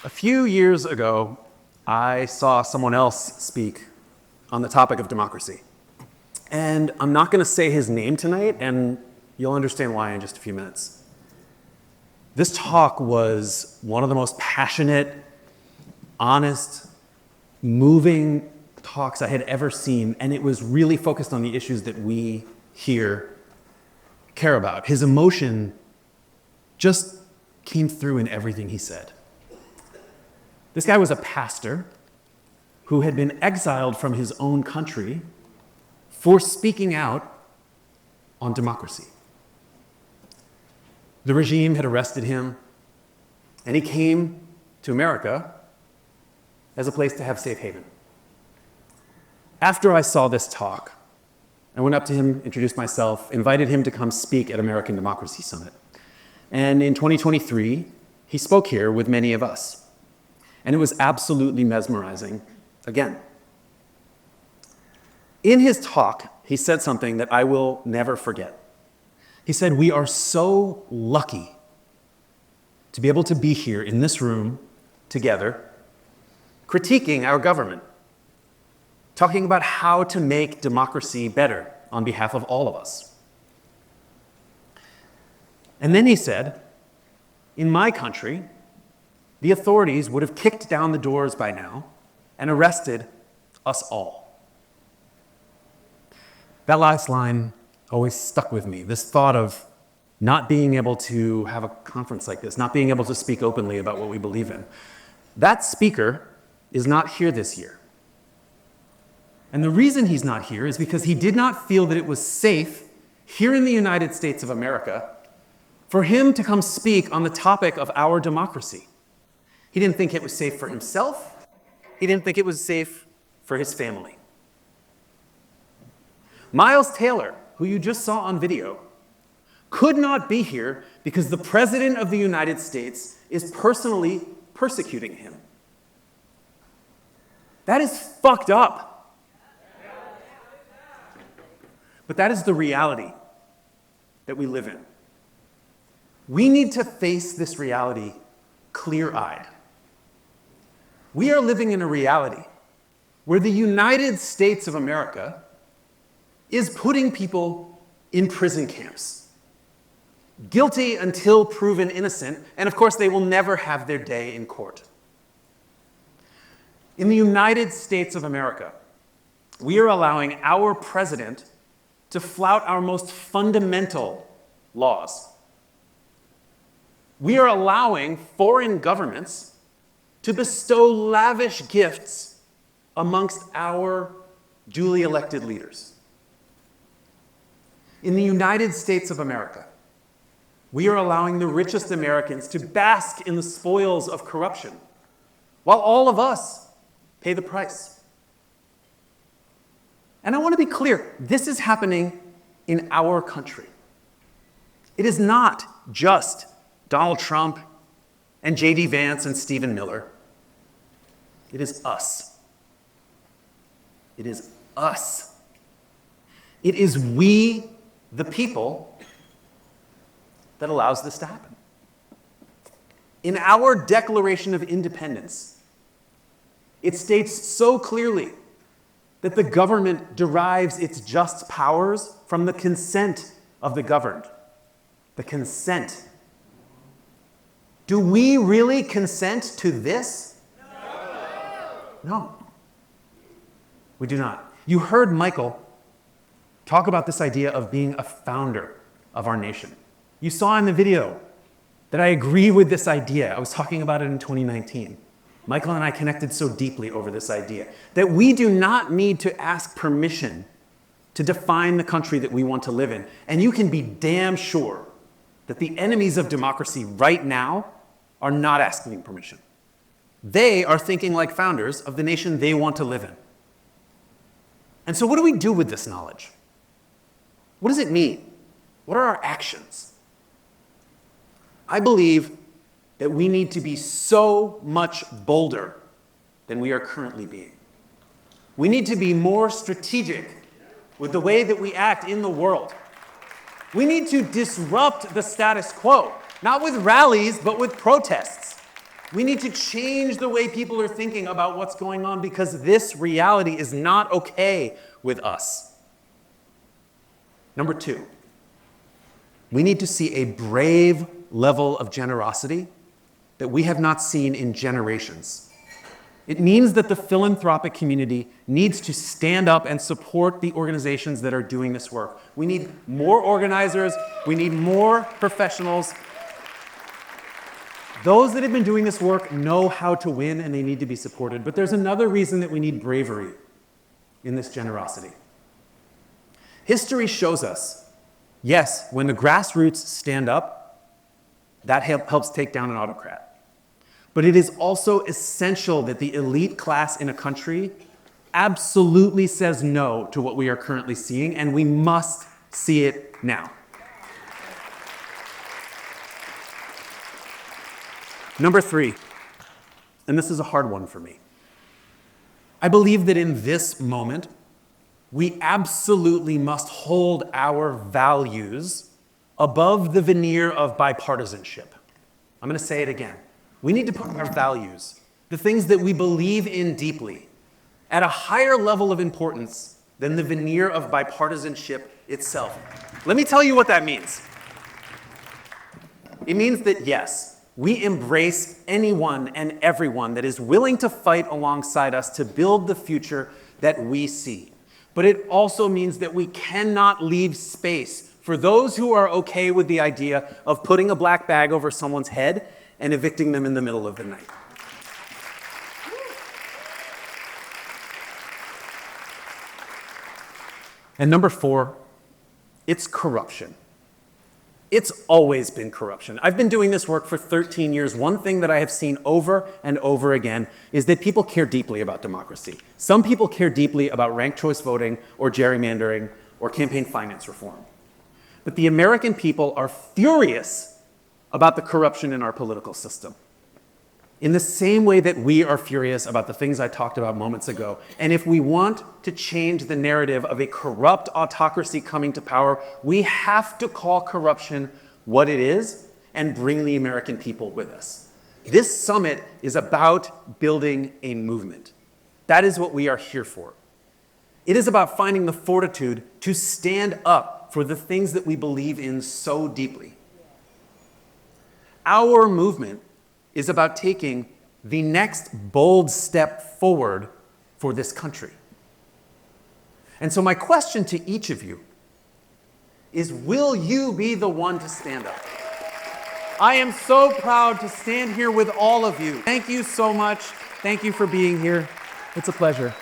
A few years ago, I saw someone else speak on the topic of democracy. And I'm not going to say his name tonight, and you'll understand why in just a few minutes. This talk was one of the most passionate, honest, moving talks I had ever seen, and it was really focused on the issues that we here care about. His emotion just came through in everything he said. This guy was a pastor who had been exiled from his own country for speaking out on democracy. The regime had arrested him, and he came to America as a place to have safe haven. After I saw this talk, I went up to him, introduced myself, invited him to come speak at American Democracy Summit. And in 2023, he spoke here with many of us. And it was absolutely mesmerizing again. In his talk, he said something that I will never forget. He said, "We are so lucky to be able to be here in this room together, critiquing our government, talking about how to make democracy better on behalf of all of us." And then he said, "In my country, the authorities would have kicked down the doors by now and arrested us all." That last line always stuck with me, this thought of not being able to have a conference like this, not being able to speak openly about what we believe in. That speaker is not here this year. And the reason he's not here is because he did not feel that it was safe here in the United States of America for him to come speak on the topic of our democracy. He didn't think it was safe for himself. He didn't think it was safe for his family. Miles Taylor, who you just saw on video, could not be here because the President of the United States is personally persecuting him. That is fucked up. But that is the reality that we live in. We need to face this reality clear-eyed. We are living in a reality where the United States of America is putting people in prison camps, guilty until proven innocent, and of course they will never have their day in court. In the United States of America, we are allowing our president to flout our most fundamental laws. We are allowing foreign governments to bestow lavish gifts amongst our duly elected leaders. In the United States of America, we are allowing the richest Americans to bask in the spoils of corruption, while all of us pay the price. And I want to be clear, this is happening in our country. It is not just Donald Trump and J.D. Vance and Stephen Miller. It is us. It is us. It is we, the people, that allows this to happen. In our Declaration of Independence, it states so clearly that the government derives its just powers from the consent of the governed. The consent. Do we really consent to this? No. We do not. You heard Michael talk about this idea of being a founder of our nation. You saw in the video that I agree with this idea. I was talking about it in 2019. Michael and I connected so deeply over this idea that we do not need to ask permission to define the country that we want to live in. And you can be damn sure that the enemies of democracy right now are not asking permission. They are thinking like founders of the nation they want to live in. And so what do we do with this knowledge? What does it mean? What are our actions? I believe that we need to be so much bolder than we are currently being. We need to be more strategic with the way that we act in the world. We need to disrupt the status quo, not with rallies, but with protests. We need to change the way people are thinking about what's going on because this reality is not okay with us. Number 2, we need to see a brave level of generosity that we have not seen in generations. It means that the philanthropic community needs to stand up and support the organizations that are doing this work. We need more organizers. We need more professionals. Those that have been doing this work know how to win and they need to be supported. But there's another reason that we need bravery in this generosity. History shows us, yes, when the grassroots stand up, that helps take down an autocrat. But it is also essential that the elite class in a country absolutely says no to what we are currently seeing, and we must see it now. Number 3, and this is a hard one for me. I believe that in this moment, we absolutely must hold our values above the veneer of bipartisanship. I'm going to say it again. We need to put our values, the things that we believe in deeply, at a higher level of importance than the veneer of bipartisanship itself. Let me tell you what that means. It means that, yes, we embrace anyone and everyone that is willing to fight alongside us to build the future that we see. But it also means that we cannot leave space for those who are okay with the idea of putting a black bag over someone's head and evicting them in the middle of the night. And number 4, it's corruption. It's always been corruption. I've been doing this work for 13 years. One thing that I have seen over and over again is that people care deeply about democracy. Some people care deeply about ranked choice voting or gerrymandering or campaign finance reform. But the American people are furious about the corruption in our political system, in the same way that we are furious about the things I talked about moments ago. And if we want to change the narrative of a corrupt autocracy coming to power, we have to call corruption what it is and bring the American people with us. This summit is about building a movement. That is what we are here for. It is about finding the fortitude to stand up for the things that we believe in so deeply. Our movement is about taking the next bold step forward for this country. And so my question to each of you is, will you be the one to stand up? I am so proud to stand here with all of you. Thank you so much. Thank you for being here. It's a pleasure.